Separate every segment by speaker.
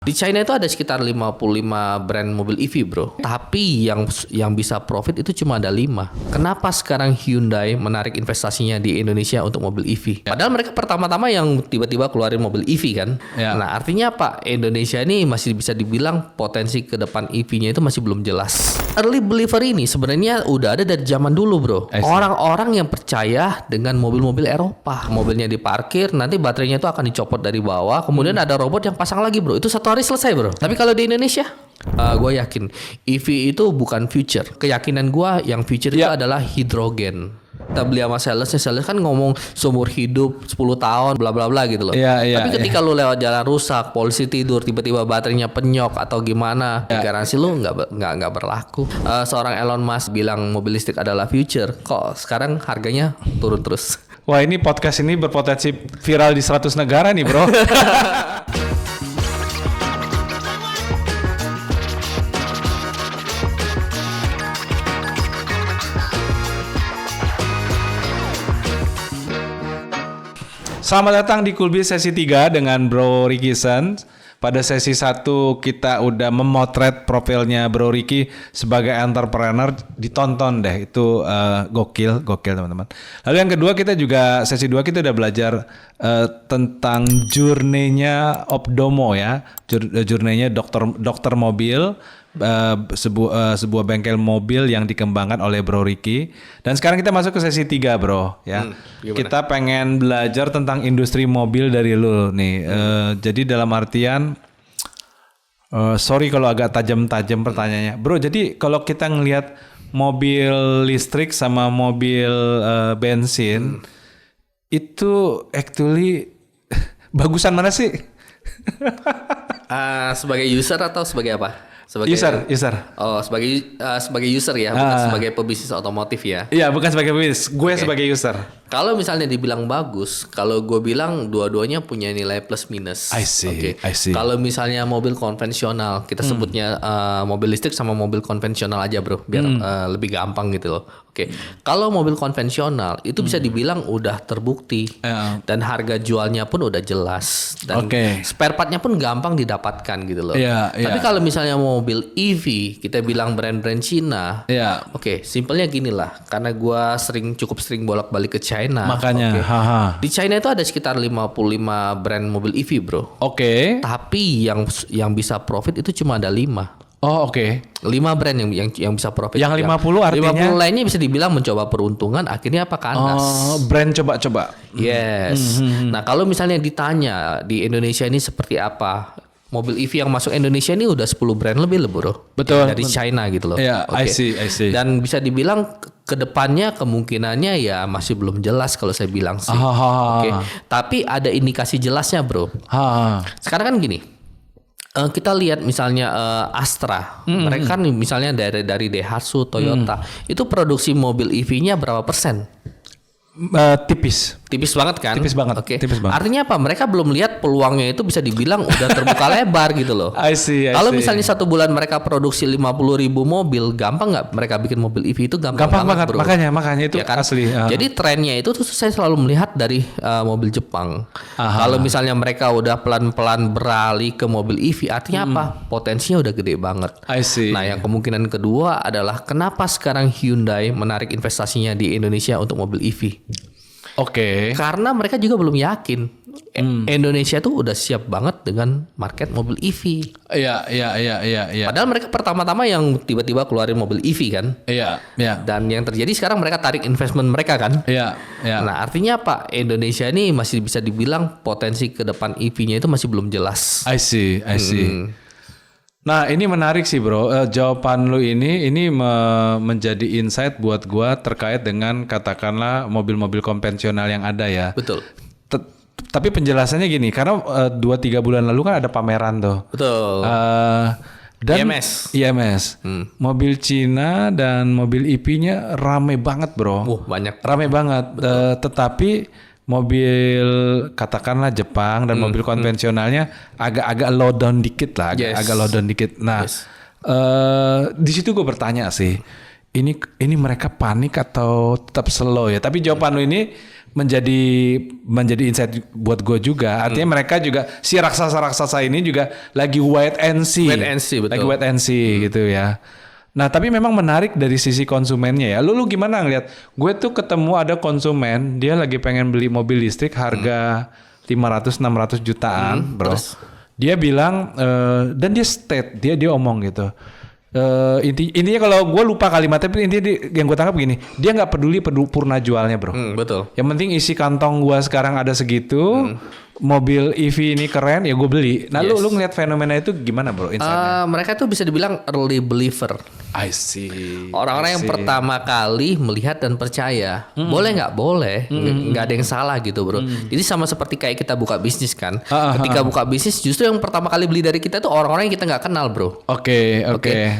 Speaker 1: Di China itu ada sekitar 55 brand mobil EV, bro. Tapi yang bisa profit itu cuma ada 5. Kenapa sekarang Hyundai menarik investasinya di Indonesia untuk mobil EV? Padahal mereka pertama-tama yang tiba-tiba keluarin mobil EV kan.
Speaker 2: Ya.
Speaker 1: Nah, artinya apa? Indonesia ini masih bisa dibilang potensi ke depan EV-nya itu masih belum jelas. Early believer ini sebenarnya udah ada dari zaman dulu, bro. Orang-orang yang percaya dengan mobil-mobil Eropa. Mobilnya diparkir, nanti baterainya itu akan dicopot dari bawah, kemudian ada robot yang pasang lagi, bro. Itu satu hari selesai, bro. Tapi kalau di Indonesia, gue yakin EV itu bukan future. Keyakinan gue yang future itu adalah hidrogen. Kita beli sama sales kan ngomong seumur hidup 10 tahun bla bla bla gitu loh. Tapi ketika lu lewat jalan rusak, polisi tidur, tiba-tiba baterainya penyok atau gimana, garansi lu nggak berlaku. Seorang Elon Musk bilang mobil listrik adalah future, kok sekarang harganya turun terus.
Speaker 2: Wah, ini podcast ini berpotensi viral di 100 negara nih, bro. Selamat datang di Coolbiz sesi 3 dengan Bro Ricky Sen. Pada sesi 1 kita udah memotret profilnya Bro Ricky sebagai entrepreneur. Ditonton deh, itu gokil teman-teman. Lalu yang kedua sesi 2 kita udah belajar tentang journey-nya Opdomo ya. Journey-nya dokter mobil. Sebuah bengkel mobil yang dikembangkan oleh Bro Ricky. Dan sekarang kita masuk ke sesi 3, bro ya. Kita pengen belajar tentang industri mobil dari lu nih. Jadi dalam artian sorry kalau agak tajam-tajam pertanyaannya, bro. Jadi kalau kita ngelihat mobil listrik sama mobil bensin itu actually bagusan mana sih?
Speaker 1: Sebagai user atau sebagai apa? Sebagai
Speaker 2: user.
Speaker 1: Oh, sebagai user ya, bukan sebagai pebisnis otomotif ya.
Speaker 2: Iya, bukan sebagai pebisnis. Gue sebagai user.
Speaker 1: Kalau misalnya dibilang bagus, kalau gue bilang dua-duanya punya nilai plus minus.
Speaker 2: I see.
Speaker 1: Kalau misalnya mobil konvensional, kita sebutnya mobil listrik sama mobil konvensional aja, bro, biar lebih gampang gitu loh. Kalau mobil konvensional itu bisa dibilang udah terbukti dan harga jualnya pun udah jelas dan spare partnya pun gampang didapatkan gitu loh. Tapi kalau misalnya mobil EV, kita bilang brand-brand Cina. Simpelnya gini lah, karena gue cukup sering bolak-balik ke China.
Speaker 2: Makanya
Speaker 1: di China itu ada sekitar 55 brand mobil EV, bro. Tapi yang bisa profit itu cuma ada 5. 5 brand yang bisa profit.
Speaker 2: Yang 50 artinya
Speaker 1: 50 lainnya bisa dibilang mencoba peruntungan, akhirnya apa kandas.
Speaker 2: Brand coba-coba.
Speaker 1: Yes. Nah, kalau misalnya ditanya di Indonesia ini seperti apa? Mobil EV yang masuk Indonesia ini udah 10 brand lebih loh, bro.
Speaker 2: Betul.
Speaker 1: Dari China gitu loh.
Speaker 2: I see.
Speaker 1: Dan bisa dibilang kedepannya kemungkinannya ya masih belum jelas kalau saya bilang sih. Tapi ada indikasi jelasnya, bro. Sekarang kan gini. Kita lihat misalnya Astra, mereka kan misalnya dari Daihatsu, Toyota, itu produksi mobil EV-nya berapa persen? Tipis banget kan?
Speaker 2: Tipis banget.
Speaker 1: Artinya apa? Mereka belum lihat peluangnya itu bisa dibilang udah terbuka lebar gitu loh.
Speaker 2: I see.
Speaker 1: Kalau misalnya 1 bulan mereka produksi 50.000 mobil, gampang nggak mereka bikin mobil EV itu gampang banget, bro.
Speaker 2: Makanya itu kan? Asli.
Speaker 1: Jadi trennya itu tuh saya selalu melihat dari mobil Jepang. Kalau misalnya mereka udah pelan-pelan beralih ke mobil EV, artinya apa? Potensinya udah gede banget.
Speaker 2: I see.
Speaker 1: Nah, yang kemungkinan kedua adalah kenapa sekarang Hyundai menarik investasinya di Indonesia untuk mobil EV? Karena mereka juga belum yakin Indonesia tuh udah siap banget dengan market mobil EV.
Speaker 2: Iya.
Speaker 1: Padahal mereka pertama-tama yang tiba-tiba keluarin mobil EV kan.
Speaker 2: Iya.
Speaker 1: Dan yang terjadi sekarang mereka tarik investment mereka kan.
Speaker 2: Iya.
Speaker 1: Nah, artinya apa? Indonesia ini masih bisa dibilang potensi ke depan EV-nya itu masih belum jelas.
Speaker 2: I see. Nah, ini menarik sih, bro. Jawaban lu ini menjadi insight buat gua terkait dengan katakanlah mobil-mobil konvensional yang ada ya.
Speaker 1: Betul.
Speaker 2: Tapi penjelasannya gini, karena 2-3 bulan lalu kan ada pameran tuh.
Speaker 1: Betul.
Speaker 2: Dan
Speaker 1: IMS.
Speaker 2: Mobil Cina dan mobil EV-nya rame banget, bro.
Speaker 1: Banyak.
Speaker 2: Rame banget. Tetapi mobil katakanlah Jepang dan mobil konvensionalnya agak low down dikit lah, agak low down dikit. Nah, di situ gue bertanya sih, ini mereka panik atau tetap slow ya? Tapi jawaban lu ini menjadi insight buat gue juga. Artinya mereka juga si raksasa-raksasa ini juga lagi wait and see.
Speaker 1: Wait and see, betul.
Speaker 2: Lagi wait and see gitu ya. Nah, tapi memang menarik dari sisi konsumennya ya. Lu gimana ngeliat? Gue tuh ketemu ada konsumen, dia lagi pengen beli mobil listrik harga 500-600 jutaan, bro.
Speaker 1: Terus?
Speaker 2: Dia bilang dan dia state, dia omong gitu. Intinya kalau gue lupa kalimatnya, tapi intinya yang gue tangkap gini, dia nggak peduli purna jualnya, bro.
Speaker 1: Betul.
Speaker 2: Yang penting isi kantong gue sekarang ada segitu, mobil EV ini keren ya gue beli. Nah, lu ngeliat fenomena itu gimana, bro? Insight-nya?
Speaker 1: Mereka tuh bisa dibilang early believer.
Speaker 2: I see.
Speaker 1: Orang-orang yang pertama kali melihat dan percaya. Boleh nggak? Boleh. Nggak ada yang salah gitu, bro. Jadi sama seperti kayak kita buka bisnis kan. Ketika buka bisnis, justru yang pertama kali beli dari kita tuh orang-orang yang kita nggak kenal, bro.
Speaker 2: Oke.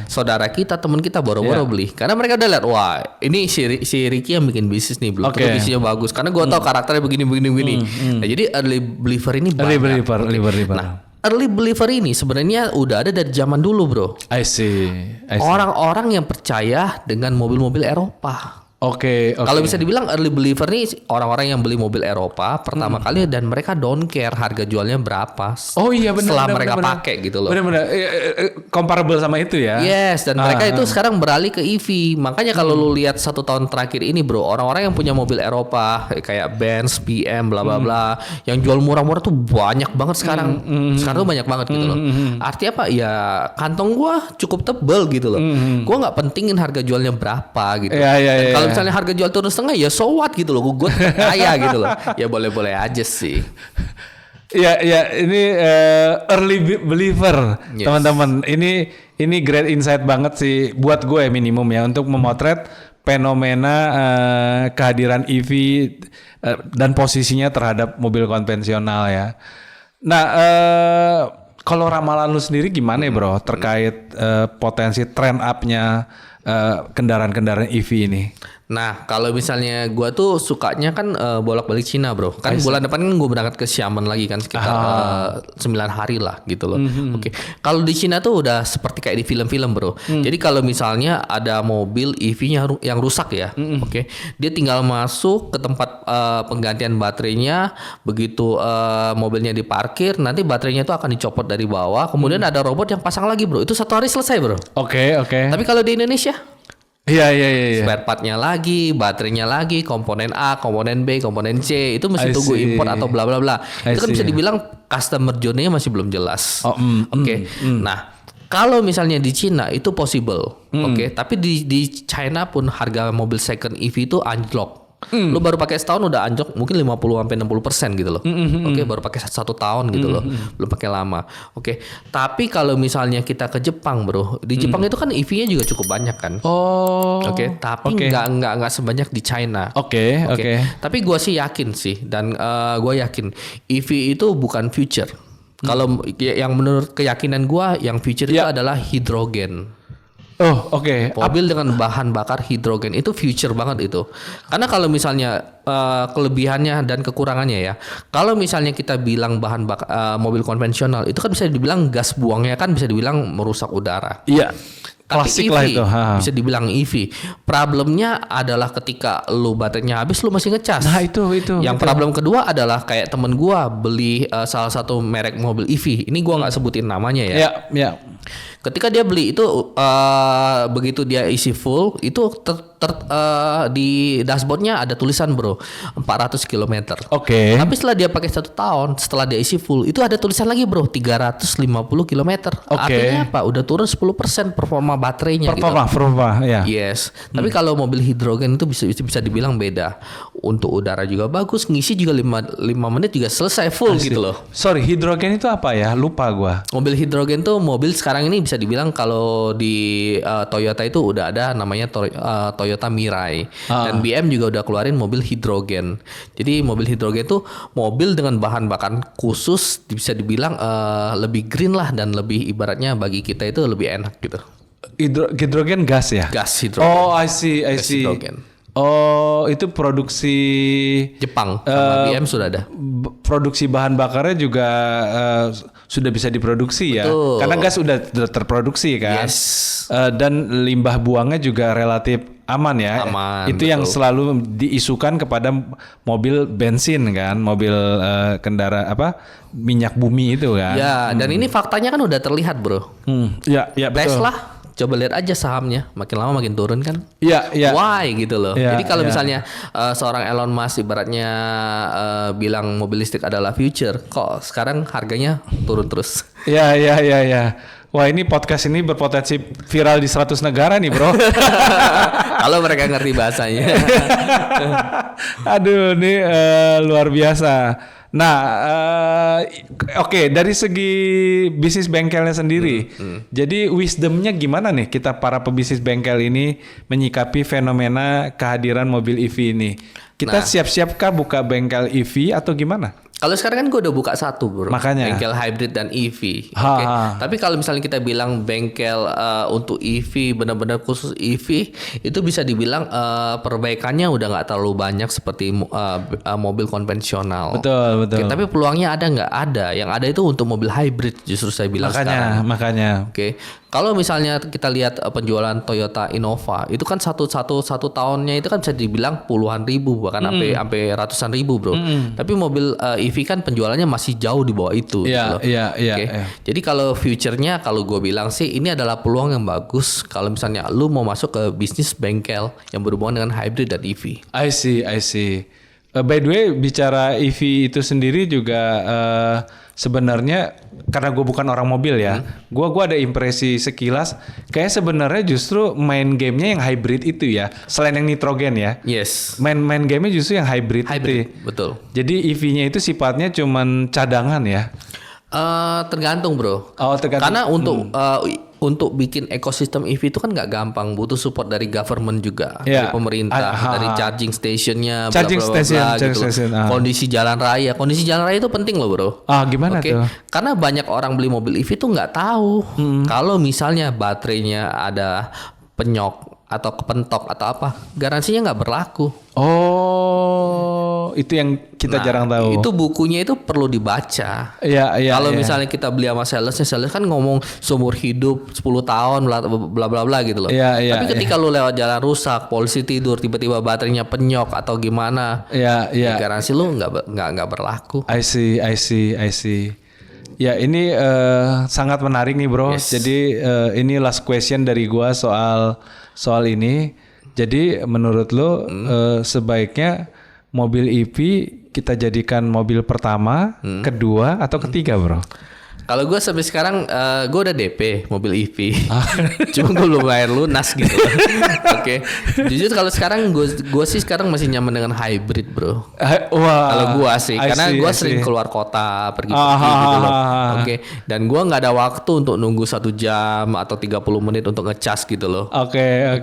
Speaker 1: Saudara kita, teman kita boro-boro beli. Karena mereka udah lihat, wah ini si Ricky yang bikin bisnis nih, belum tentu bisnisnya bagus. Karena gue tahu karakternya begini. Nah, jadi early believer ini banyak.
Speaker 2: Early believer.
Speaker 1: Nah, early believer ini sebenarnya udah ada dari zaman dulu, bro.
Speaker 2: I see.
Speaker 1: Orang-orang yang percaya dengan mobil-mobil Eropa.
Speaker 2: Oke.
Speaker 1: Kalau bisa dibilang early believer nih orang-orang yang beli mobil Eropa pertama kali dan mereka don't care harga jualnya berapa.
Speaker 2: Oh iya benar.
Speaker 1: Setelah mereka pakai gitu loh.
Speaker 2: Benar. Comparable sama itu ya.
Speaker 1: Yes, dan mereka itu sekarang beralih ke EV. Makanya kalau lu lihat 1 tahun terakhir ini, bro, orang-orang yang punya mobil Eropa kayak Benz, BM, bla bla bla, yang jual murah-murah tuh banyak banget sekarang. Sekarang tuh banyak banget gitu loh. Artinya apa? Ya kantong gua cukup tebel gitu loh. Gua nggak pentingin harga jualnya berapa gitu.
Speaker 2: Iya.
Speaker 1: Kalau misalnya harga jual turun setengah ya so what gitu loh, gue kaya gitu loh. Ya boleh-boleh aja sih.
Speaker 2: Ya ini early believer, teman-teman. Ini great insight banget sih buat gue minimum ya untuk memotret fenomena kehadiran EV dan posisinya terhadap mobil konvensional ya. Nah, kalau ramalan lu sendiri gimana ya, bro, terkait potensi trend up-nya kendaraan-kendaraan EV ini?
Speaker 1: Nah, kalau misalnya gue tuh sukanya kan bolak-balik Cina, bro. Kan bulan depan kan gue berangkat ke Xiamen lagi kan sekitar 9 hari lah gitu loh. Oke. Kalau di Cina tuh udah seperti kayak di film-film, bro. Jadi kalau misalnya ada mobil EV-nya yang rusak ya, oke, dia tinggal masuk ke tempat penggantian baterainya. Begitu mobilnya diparkir, nanti baterainya itu akan dicopot dari bawah. Kemudian ada robot yang pasang lagi, bro. Itu 1 hari selesai, bro.
Speaker 2: Oke.
Speaker 1: Tapi kalau di Indonesia
Speaker 2: Iya.
Speaker 1: spare partnya lagi, baterainya lagi, komponen A, komponen B, komponen C, itu mesti tunggu import atau bla bla bla. Itu kan bisa dibilang customer journey-nya masih belum jelas. Oke. Nah, kalau misalnya di Cina itu possible, oke. Tapi di China pun harga mobil second EV itu anjlok. Lu baru pakai setahun udah anjlok mungkin 50-60% gitu loh. Oke, baru pakai 1 tahun gitu loh. Belum pakai lama. Oke. Tapi kalau misalnya kita ke Jepang, bro. Di Jepang itu kan EV-nya juga cukup banyak kan. Oke, tapi nggak sebanyak di China.
Speaker 2: Oke.
Speaker 1: Tapi gua sih yakin sih dan gua yakin EV itu bukan future. Kalau yang menurut keyakinan gua yang future itu adalah hidrogen.
Speaker 2: Oh, oke.
Speaker 1: Mobil dengan bahan bakar hidrogen itu future banget itu. Karena kalau misalnya kelebihannya dan kekurangannya ya. Kalau misalnya kita bilang bahan bakar mobil konvensional itu kan bisa dibilang gas buangnya kan bisa dibilang merusak udara.
Speaker 2: Iya.
Speaker 1: EV,
Speaker 2: Klasik lah itu.
Speaker 1: bisa dibilang EV. Problemnya adalah ketika lu baterainya habis lu masih ngecas.
Speaker 2: Nah, itu.
Speaker 1: Yang problem kedua adalah kayak temen gua beli salah satu merek mobil EV. Ini gua nggak sebutin namanya ya.
Speaker 2: Iya.
Speaker 1: Ketika dia beli itu begitu dia isi full itu di dashboardnya ada tulisan, bro, 400 km.
Speaker 2: Oke.
Speaker 1: Tapi setelah dia pakai 1 tahun, setelah dia isi full itu ada tulisan lagi, bro, 350 km. Artinya apa? Udah turun 10% performa baterainya.
Speaker 2: Performa, ya.
Speaker 1: Yes. Tapi kalau mobil hidrogen itu bisa dibilang beda. Untuk udara juga bagus, ngisi juga 5 menit juga selesai full gitu loh.
Speaker 2: Sorry, hidrogen itu apa ya? Lupa gua.
Speaker 1: Mobil hidrogen tuh mobil sekarang ini bisa dibilang kalau di Toyota itu udah ada namanya Toyota Mirai. Dan BM juga udah keluarin mobil hidrogen. Jadi mobil hidrogen tuh mobil dengan bahan bakar khusus bisa dibilang lebih green lah dan lebih ibaratnya bagi kita itu lebih enak gitu.
Speaker 2: Hidrogen gas ya?
Speaker 1: Gas hidrogen.
Speaker 2: Oh, I see.
Speaker 1: Hidrogen.
Speaker 2: Oh, itu produksi
Speaker 1: Jepang sama BM sudah ada.
Speaker 2: Produksi bahan bakarnya juga sudah bisa diproduksi ya.
Speaker 1: Betul.
Speaker 2: Karena gas sudah terproduksi kan.
Speaker 1: Yes.
Speaker 2: Dan limbah buangnya juga relatif aman ya.
Speaker 1: Aman,
Speaker 2: Itu yang
Speaker 1: betul.
Speaker 2: selalu diisukan kepada mobil bensin kan, mobil minyak bumi itu kan.
Speaker 1: Ya, dan ini faktanya kan udah terlihat, Bro.
Speaker 2: Ya, ya betul.
Speaker 1: Tesla, coba lihat aja sahamnya, makin lama makin turun kan.
Speaker 2: Ya, ya.
Speaker 1: Why gitu loh.
Speaker 2: Ya,
Speaker 1: Jadi kalau
Speaker 2: ya.
Speaker 1: misalnya seorang Elon Musk ibaratnya bilang mobil listrik adalah future, kok sekarang harganya turun terus.
Speaker 2: Ya, ya, ya, ya. Wah, ini podcast ini berpotensi viral di 100 negara nih, Bro.
Speaker 1: Kalau mereka ngerti bahasanya.
Speaker 2: Aduh, ini luar biasa. Nah, oke, dari segi bisnis bengkelnya sendiri, jadi wisdomnya gimana nih kita para pebisnis bengkel ini menyikapi fenomena kehadiran mobil EV ini? Kita
Speaker 1: Nah.
Speaker 2: siap-siapkah buka bengkel EV atau gimana?
Speaker 1: Kalau sekarang kan gue udah buka satu, Bro.
Speaker 2: Makanya.
Speaker 1: Bengkel hybrid dan EV.
Speaker 2: Ha,
Speaker 1: Oke.
Speaker 2: ha.
Speaker 1: Tapi kalau misalnya kita bilang bengkel untuk EV benar-benar khusus EV, itu bisa dibilang perbaikannya udah nggak terlalu banyak seperti mobil konvensional.
Speaker 2: Betul, betul.
Speaker 1: Oke, tapi peluangnya ada nggak? Ada. Yang ada itu untuk mobil hybrid justru saya bilang sekarang.
Speaker 2: Makanya.
Speaker 1: Oke, kalau misalnya kita lihat penjualan Toyota Innova itu kan satu tahunnya itu kan bisa dibilang puluhan ribu bahkan sampai ratusan ribu, Bro. Tapi mobil EV kan penjualannya masih jauh di bawah itu.
Speaker 2: Iya,
Speaker 1: gitu loh.
Speaker 2: iya, iya,
Speaker 1: Oke.
Speaker 2: iya.
Speaker 1: Jadi kalau future-nya kalau gue bilang sih ini adalah peluang yang bagus kalau misalnya lu mau masuk ke bisnis bengkel yang berhubungan dengan hybrid dan EV.
Speaker 2: I see. By the way, bicara EV itu sendiri juga sebenarnya karena gue bukan orang mobil ya, gue ada impresi sekilas kayak sebenarnya justru main gamenya yang hybrid itu ya, selain yang nitrogen ya.
Speaker 1: Yes.
Speaker 2: Main gamenya justru yang hybrid itu.
Speaker 1: Hybrid, betul.
Speaker 2: Jadi EV-nya itu sifatnya cuman cadangan ya.
Speaker 1: Tergantung, Bro.
Speaker 2: Oh, tergantung.
Speaker 1: Karena untuk bikin ekosistem EV itu kan nggak gampang, butuh support dari government juga,
Speaker 2: Ya.
Speaker 1: dari pemerintah,
Speaker 2: Ah,
Speaker 1: dari
Speaker 2: ah.
Speaker 1: charging stationnya,
Speaker 2: Charging station, charging
Speaker 1: gitu loh.
Speaker 2: station, ah.
Speaker 1: Kondisi jalan raya itu penting loh, Bro.
Speaker 2: Gimana
Speaker 1: Oke,
Speaker 2: tuh?
Speaker 1: karena banyak orang beli mobil EV tuh nggak tahu kalau misalnya baterainya ada penyok atau kepentok atau apa, garansinya nggak berlaku.
Speaker 2: Oh, itu yang kita jarang tahu.
Speaker 1: Itu bukunya itu perlu dibaca.
Speaker 2: Iya.
Speaker 1: Kalau misalnya kita beli sama salesnya, sales kan ngomong seumur hidup 10 tahun bla bla bla gitu loh.
Speaker 2: Iya,
Speaker 1: Tapi ketika lu lewat jalan rusak, polisi tidur, tiba-tiba baterainya penyok atau gimana,
Speaker 2: Iya.
Speaker 1: garansi lu nggak berlaku.
Speaker 2: I see. Ya, ini sangat menarik nih, Bro.
Speaker 1: Yes.
Speaker 2: Jadi ini last question dari gua soal ini. Jadi menurut lo sebaiknya mobil EV kita jadikan mobil pertama, kedua atau ketiga, Bro?
Speaker 1: Kalau gue sampai sekarang gue udah DP mobil EV, cuma gue belum bayar lunas gitu. Oke, jujur kalau sekarang gue sih sekarang masih nyaman dengan hybrid, Bro.
Speaker 2: Wah.
Speaker 1: Kalau gue sih,
Speaker 2: I
Speaker 1: karena
Speaker 2: see,
Speaker 1: gue
Speaker 2: I
Speaker 1: sering
Speaker 2: see.
Speaker 1: keluar kota, pergi-pergi gitu loh. Oke, dan gue nggak ada waktu untuk nunggu 1 jam atau 30 menit untuk ngecas gitu loh.
Speaker 2: Oke.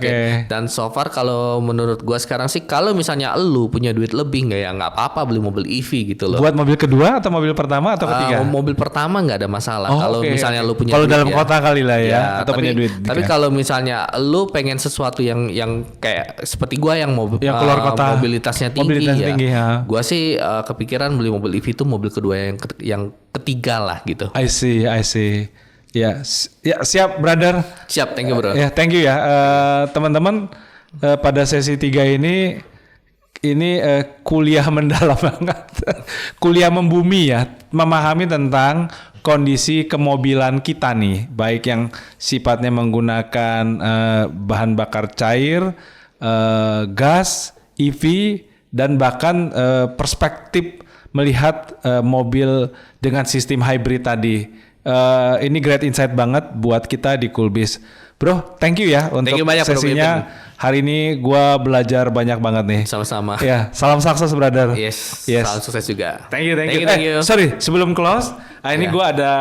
Speaker 1: Dan so far kalau menurut gue sekarang sih, kalau misalnya lu punya duit lebih nggak apa-apa beli mobil EV gitu loh.
Speaker 2: Buat mobil kedua atau mobil pertama atau ketiga?
Speaker 1: Mobil pertama nggak ada masalah. Kalau
Speaker 2: oke.
Speaker 1: misalnya lu punya
Speaker 2: Kalau
Speaker 1: duit
Speaker 2: dalam
Speaker 1: ya.
Speaker 2: kota kali lah ya, atau punya duit.
Speaker 1: Tapi kalau misalnya lu pengen sesuatu yang kayak seperti gua yang
Speaker 2: Yang keluar kota.
Speaker 1: mobilitasnya tinggi
Speaker 2: Mobilitas
Speaker 1: ya.
Speaker 2: tinggi, ya.
Speaker 1: Gua sih kepikiran beli mobil EV itu mobil kedua yang ketiga lah gitu.
Speaker 2: I see. Ya, siap, brother.
Speaker 1: Siap, thank you, Bro.
Speaker 2: Ya, thank you ya. Teman-teman, pada sesi 3 ini kuliah mendalam banget. Kuliah membumi ya, memahami tentang kondisi kemobilan kita nih, baik yang sifatnya menggunakan bahan bakar cair, gas, EV, dan bahkan perspektif melihat mobil dengan sistem hybrid tadi. Ini great insight banget buat kita di Coolbiz. Bro, thank you ya untuk
Speaker 1: you banyak, Bro
Speaker 2: sesinya. Hari ini gua belajar banyak banget nih.
Speaker 1: Sama-sama.
Speaker 2: Ya, salam sukses, brother.
Speaker 1: Yes.
Speaker 2: Yes.
Speaker 1: Salam sukses juga.
Speaker 2: Thank you.
Speaker 1: Thank you.
Speaker 2: Sorry, sebelum close, ini
Speaker 1: Ya.
Speaker 2: gua ada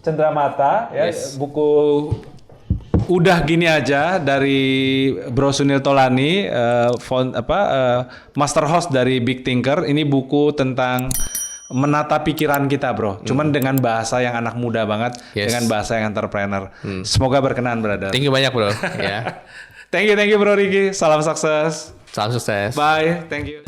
Speaker 2: Cendramata ya,
Speaker 1: Yes.
Speaker 2: buku Udah Gini Aja dari Bro Sunil Tolani, master host dari Big Thinker. Ini buku tentang menata pikiran kita, Bro. Cuman dengan bahasa yang anak muda banget,
Speaker 1: Yes.
Speaker 2: dengan bahasa yang entrepreneur. Semoga berkenan, brother.
Speaker 1: Thank you banyak, Bro. Ya.
Speaker 2: Thank you Bro Ricky. Salam sukses.
Speaker 1: Salam sukses.
Speaker 2: Bye. Thank you.